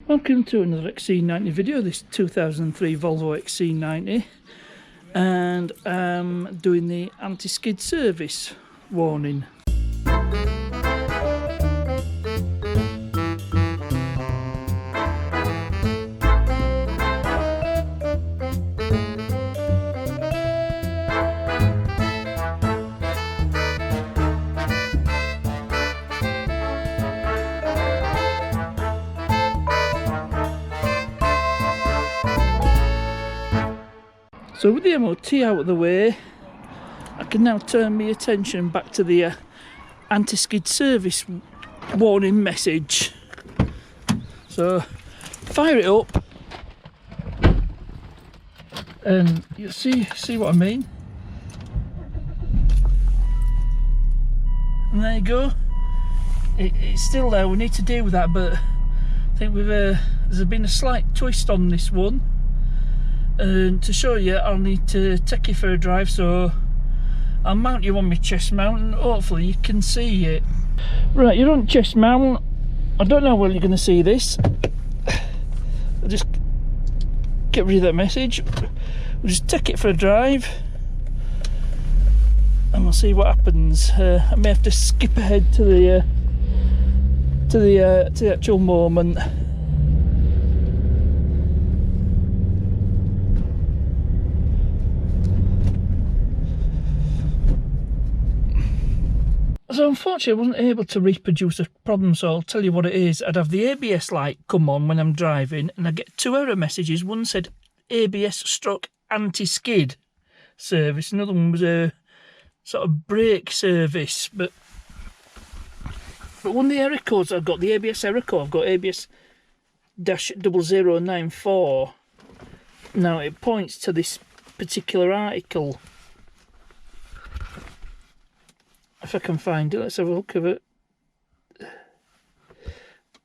Welcome to another XC90 video. This 2003 Volvo XC90, and I'm doing the anti-skid service warning. So with the MOT out of the way, I can now turn my attention back to the anti-skid service warning message. So fire it up and you'll see what I mean. And there you go. It's still there. We need to deal with that, but I think there's been a slight twist on this one. And to show you, I'll need to take you for a drive, so I'll mount you on my chest mount and hopefully you can see it. Right, you're on chest mount. I don't know how well you're going to see this. I'll just get rid of that message. We'll just take it for a drive and we'll see what happens. I may have to skip ahead to the actual moment. So unfortunately I wasn't able to reproduce a problem, so I'll tell you what it is. I'd have the ABS light come on when I'm driving and I get two error messages. One said ABS anti-skid service, another one was a sort of brake service, but one of the error codes I've got, the ABS error code, I've got ABS0094. Now it points to this particular article. If I can find it, let's have a look at it.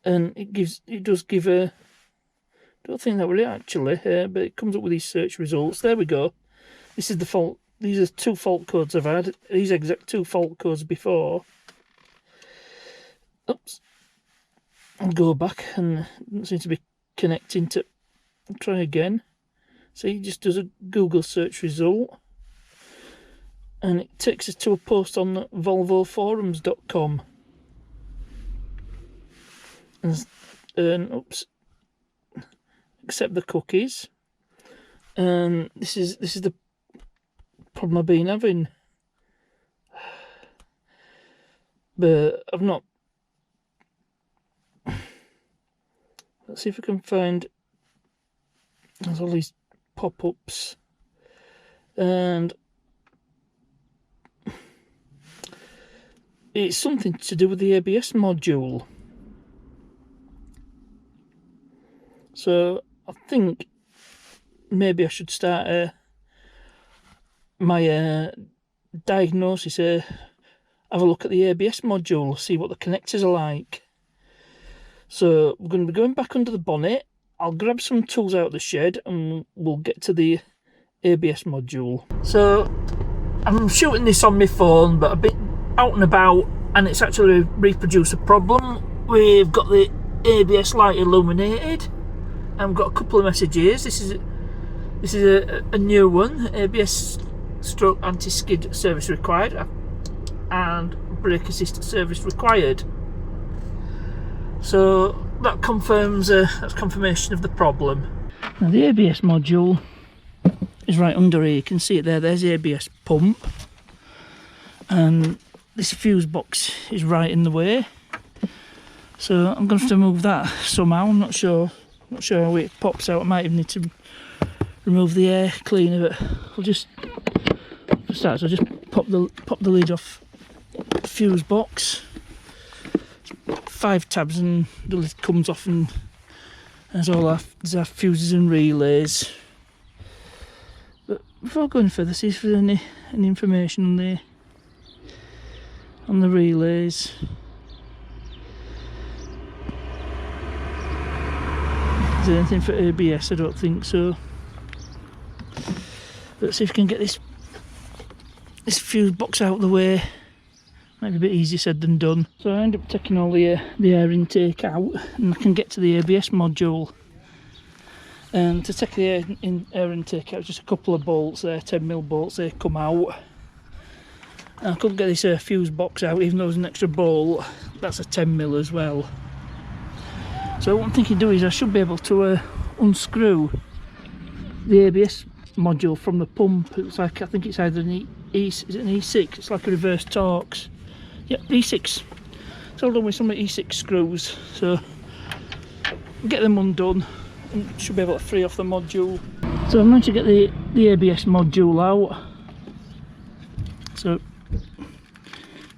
And it does give a, I don't think that will actually, but it comes up with these search results. There we go. This is the fault. These are two fault codes I've had. These exact two fault codes before. Oops. I'll go back and it doesn't seem to be connecting to. I'll try again. See, it just does a Google search result. And it takes us to a post on volvoforums.com. And oops, accept the cookies. And this is the problem I've been having. But I've not. Let's see if I can find. There's all these pop-ups, and it's something to do with the ABS module. So I think maybe I should start my diagnosis, have a look at the ABS module, see what the connectors are like. So we're going to be going back under the bonnet. I'll grab some tools out of the shed and we'll get to the ABS module. So I'm shooting this on my phone, but a bit out and about, and it's actually reproduced a problem. We've got the ABS light illuminated and we've got a couple of messages. This is a new one. ABS anti-skid service required and brake assist service required. So that confirms, that's confirmation of the problem. Now the ABS module is right under here. You can see it there. There's the ABS pump, and this fuse box is right in the way, so I'm going to have to move that somehow. I'm not sure how it pops out. I might even need to remove the air cleaner, but I'll just start. So I'll just pop the lid off the fuse box. 5 tabs and the lid comes off, and there's our fuses and relays. But before going further, see if there's any information on the relays. Is there anything for ABS? I don't think so. Let's see if we can get this fuse box out of the way Might be a bit easier said than done. So I end up taking all the air intake out, and I can get to the ABS module. And to take the air intake out, just a couple of bolts there, 10mm bolts, they come out. And I couldn't get this fuse box out, even though there's an extra bolt. That's a 10mm as well. So what I'm thinking to do is I should be able to unscrew the ABS module from the pump. It's like, I think it's either an is it an E6? It's like a reverse Torx. Yep, E6. It's all done with some E6 screws. So get them undone and should be able to free off the module. So I managed to get the ABS module out. So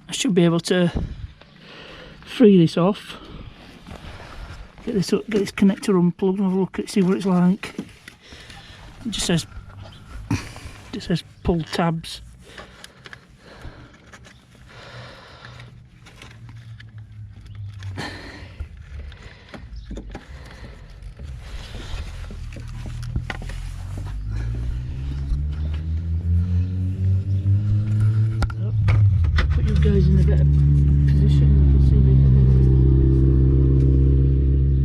I should be able to free this off. Get this connector unplugged and have a look at it, see what it's like. It just says pull tabs. Put you guys in a better position. You can see me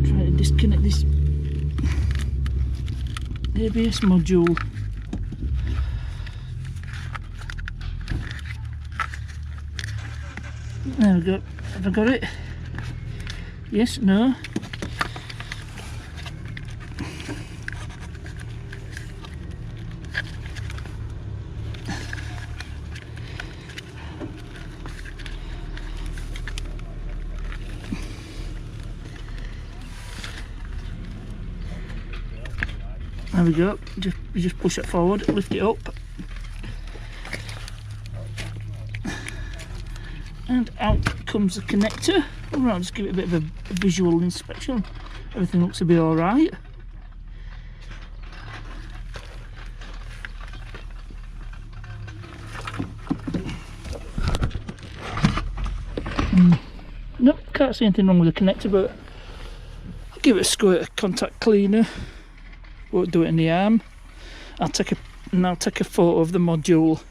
trying to disconnect this ABS module. There we go. Have I got it? Yes, no. There we go. You just push it forward, lift it up, and out comes the connector. Right, I'll just give it a bit of a visual inspection. Everything looks to be all right. Nope, can't see anything wrong with the connector, but I'll give it a squirt of contact cleaner. Won't do it in the arm. I'll take a photo of the module,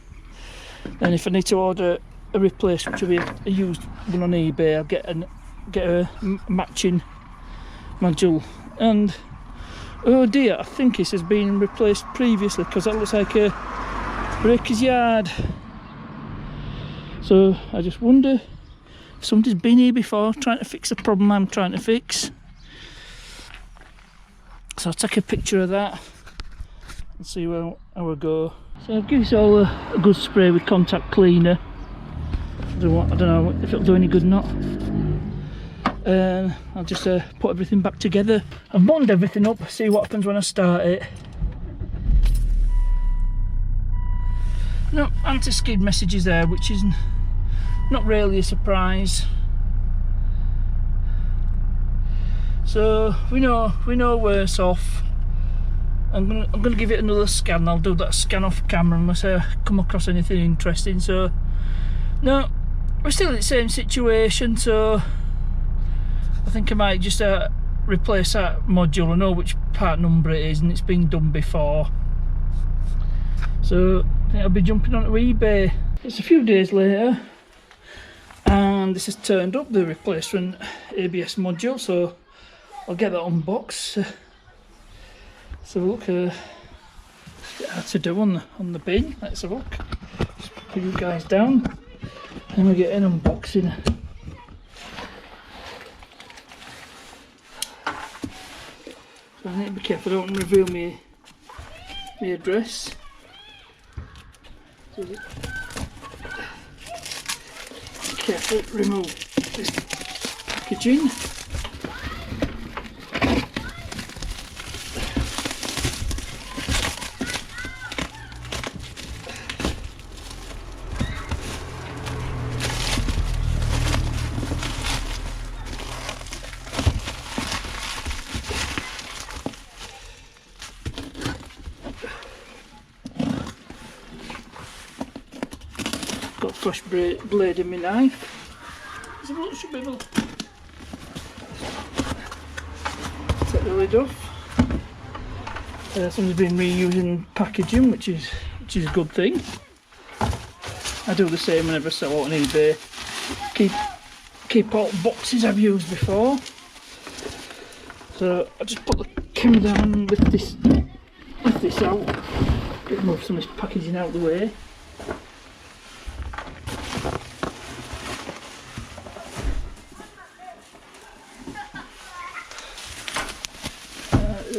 and if I need to order a replacement, which will be a used one on eBay, I'll get a matching module. And oh dear, I think this has been replaced previously because that looks like a breaker's yard. So I just wonder if somebody's been here before trying to fix a problem I'm trying to fix. So I'll take a picture of that and see how I go. So I'll give this all a good spray with contact cleaner. I don't know if it'll do any good or not. I'll just put everything back together. I've bonded everything up, see what happens when I start it. No anti-skid messages there, which is not really a surprise. So we know worse off. I'm gonna give it another scan. I'll do that scan off camera unless I come across anything interesting. So no, we're still in the same situation. So I think I might just replace that module. I know which part number it is, and it's been done before. So I think I'll be jumping onto eBay. It's a few days later, and this has turned up, the replacement ABS module. So I'll get that unboxed. So look, it's a bit hard to do on the bin. Let's have a look. Just put you guys down, and we get an unboxing. So I need to be careful. I don't want to reveal my address. So be careful. Remove this packaging. Got a fresh blade in my knife. Should be able to take the lid off. Somebody's been reusing packaging, which is a good thing. I do the same whenever I sell out on eBay. keep all the boxes I've used before. So I just put the camera down and lift this out. Move some of this packaging out of the way.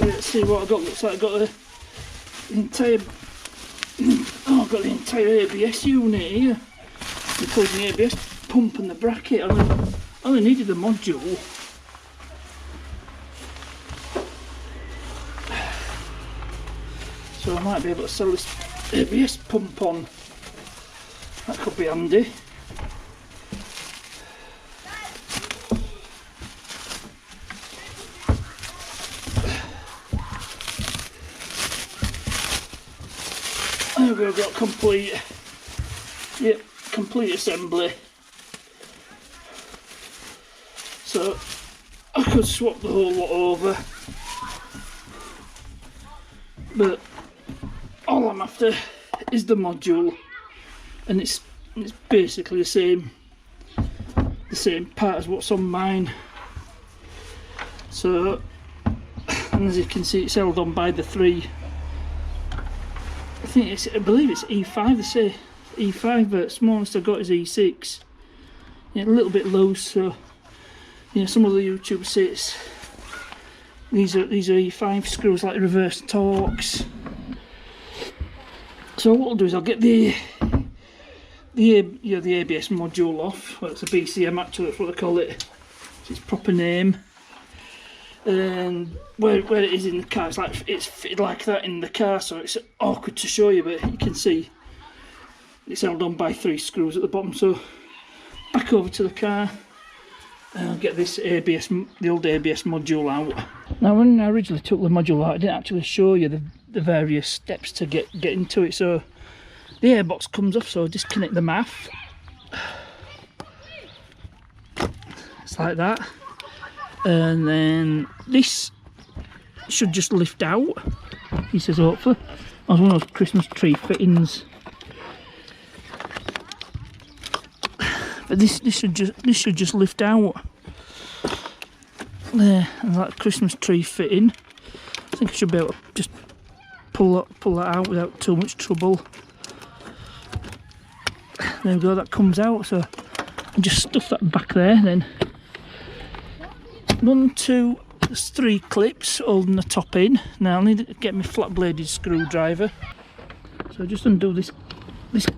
Let's see what I've got. Looks like I've got the entire I've got the entire ABS unit here, including the ABS pump and the bracket. I only needed the module. So I might be able to sell this ABS pump on. That could be handy. There we go, got complete assembly. So I could swap the whole lot over, but all I'm after is the module, and it's basically the same part as what's on mine. So, and as you can see, it's held on by the three. I believe it's E5. They say E5, but smallest I got is E6. Yeah, a little bit loose. So, yeah, some other YouTubers say these are E5 screws, like reverse Torx. So what I'll do is I'll get the ABS module off. Well, it's a BCM actually, that's what they call it. It's its proper name. And where it is in the car, it's fitted like that in the car, so it's awkward to show you, but you can see it's held on by 3 screws at the bottom. So back over to the car, and I'll get this the old ABS module out. Now, when I originally took the module out, I didn't actually show you the various steps to get into it. So the airbox comes off, so disconnect the MAF. It's like that. And then this should just lift out, he says, hopefully. That was one of those Christmas tree fittings. But this should just lift out. There, and that Christmas tree fitting. I think I should be able to just pull that out without too much trouble. There we go, that comes out. So I just stuff that back there then. 1, 2, there's 3 clips holding the top in. Now I need to get my flat bladed screwdriver. So just undo this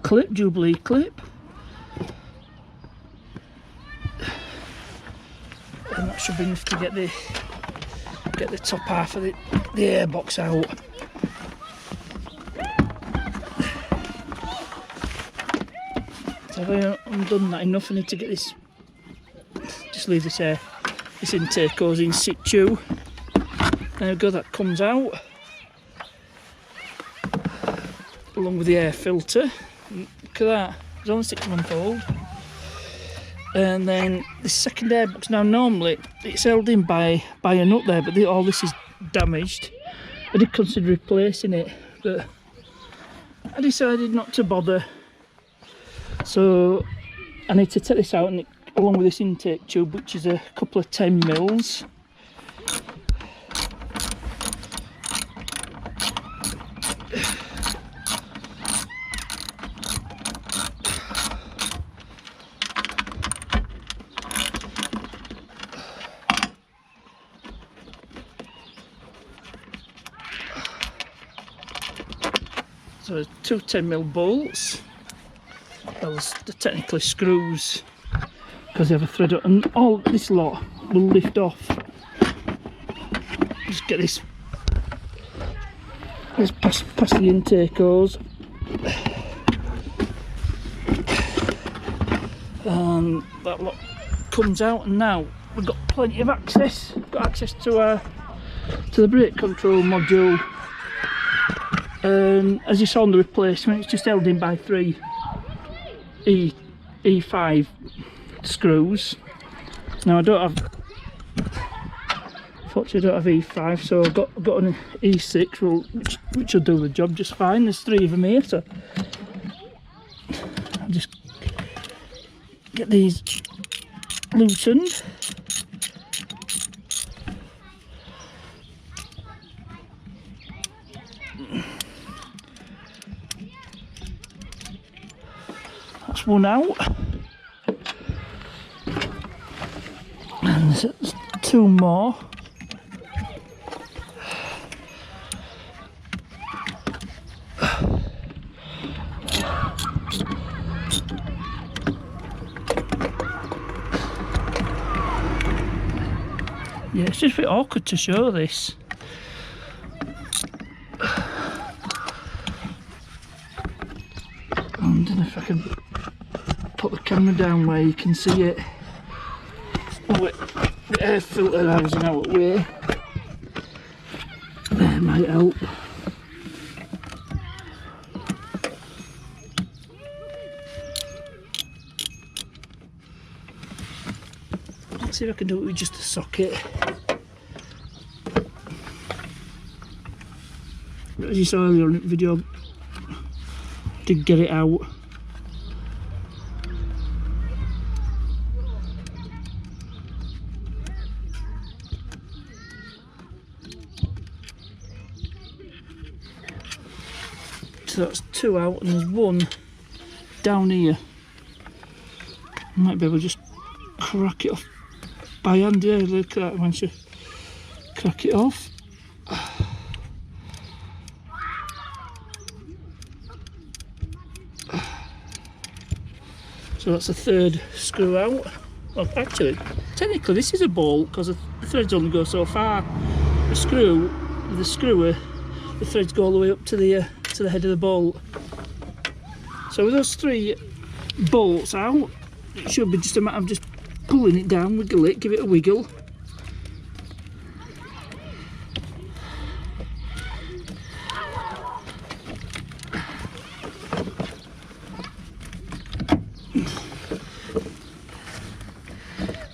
clip, Jubilee clip. And that should be enough to get the top half of the airbox out. So I've undone that enough. I need to get this, just leave this intake hose in situ. There we go, that comes out along with the air filter. Look at that, it's only 6 months old. And then the second airbox, now normally it's held in by a nut there, but all this is damaged. I did consider replacing it, but I decided not to bother. So I need to take this out, and along with this intake tube, which is a couple of 10mm. So there's 2 10mm bolts. Well, they're technically screws, because they have a thread up, and all this lot will lift off. Just get this past the intake hose, and that lot comes out. And now we've got plenty of access. We've got access to the brake control module. As you saw on the replacement, it's just held in by 3 E5 screws. Now I don't have, unfortunately I don't have E5, so I've got an E6, which will do the job just fine. There's 3 of them here, so I'll just get these loosened. That's one out. And there's two more. Yeah, it's just a bit awkward to show this. I don't know if I can put the camera down where you can see it. Oh, the air filter housing out of the way. That might help. Let's see if I can do it with just a socket. As you saw earlier in the video, I did get it out. So that's two out, and there's one down here. I might be able to just crack it off by hand. Yeah, look at that once you crack it off. So that's the third screw out. Well, actually, technically this is a bolt because the threads only go so far. The screwer, the threads go all the way up to the head of the bolt. So with those three bolts out, it should be just a matter of just pulling it down, wiggle it, give it a wiggle.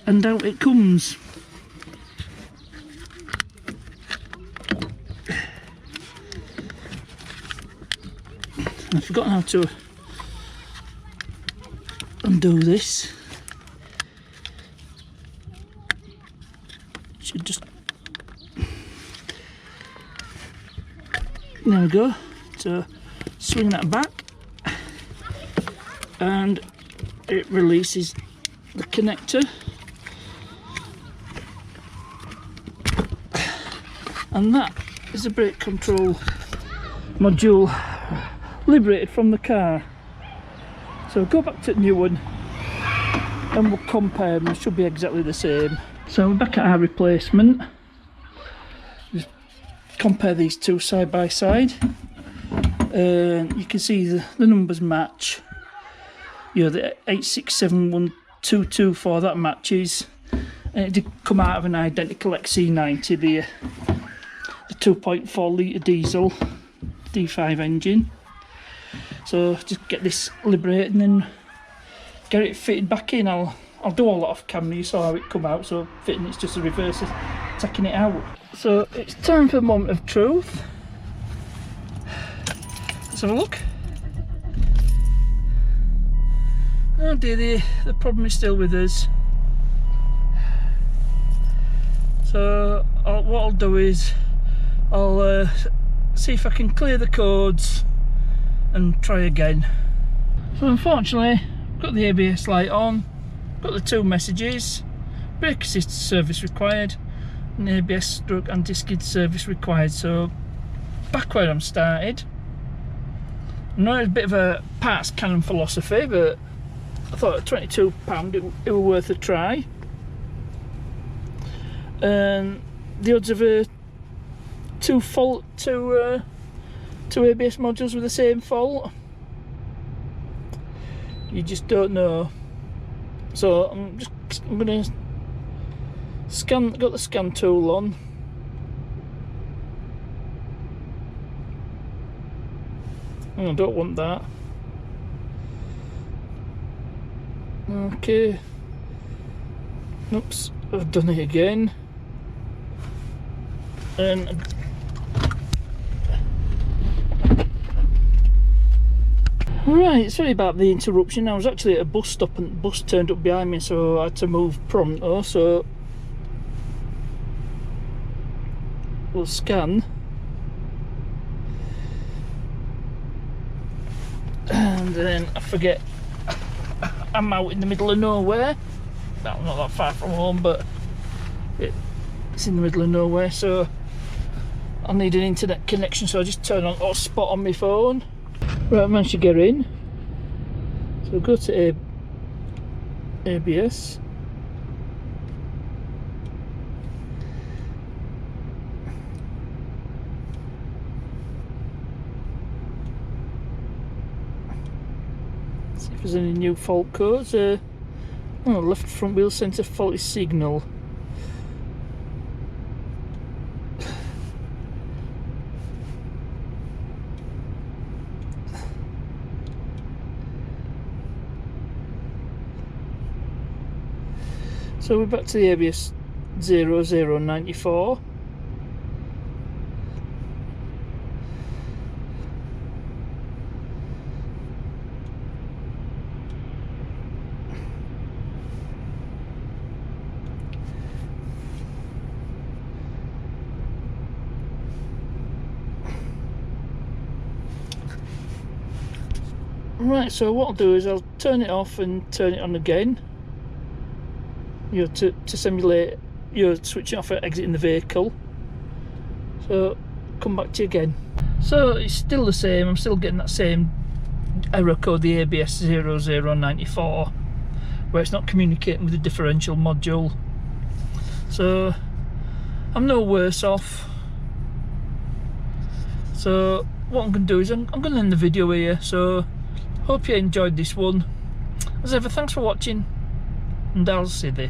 And out it comes. I've forgotten how to undo this. Should just, there we go. So swing that back and it releases the connector. And that is the brake control module liberated from the car. So go back to the new one and we'll compare them. They should be exactly the same. So we're back at our replacement. Just compare these two side by side. You can see the numbers match. You know, the 8671224, that matches. And it did come out of an identical XC90, the 2.4 litre diesel D5 engine. So just get this liberated and then get it fitted back in. I'll do all that off camera. You saw how it come out, so fitting it's just a reverse of taking it out. So it's time for the moment of truth. Let's have a look. Oh dear, the problem is still with us. So what I'll do is I'll see if I can clear the codes and try again. So unfortunately, I've got the ABS light on, got the two messages, brake assist service required, and ABS stroke anti-skid service required. So back where I'm started. I know it's a bit of a parts cannon philosophy, but I thought at £22 it was worth a try. And the odds of two ABS modules with the same fault, you just don't know. So I'm gonna scan. Got the scan tool on. Oh, I don't want that. Okay. Oops, I've done it again. Right, sorry about the interruption. I was actually at a bus stop and the bus turned up behind me, so I had to move pronto. So we'll scan, and then I forget I'm out in the middle of nowhere. Well, not that far from home, but it's in the middle of nowhere, so I need an internet connection, so I just turn on hotspot on my phone. Right, I managed to get in. So go to ABS. See if there's any new fault codes. Oh, left front wheel sensor faulty signal. So we're back to the ABS0094. Right, so what I'll do is I'll turn it off and turn it on again. You know, to simulate you're switching off or exiting the vehicle. So come back to you again. So it's still the same. I'm still getting that same error code, the ABS0094, where it's not communicating with the differential module. So I'm no worse off. So what I'm going to do is I'm going to end the video here. So hope you enjoyed this one. As ever, thanks for watching, and I'll see you.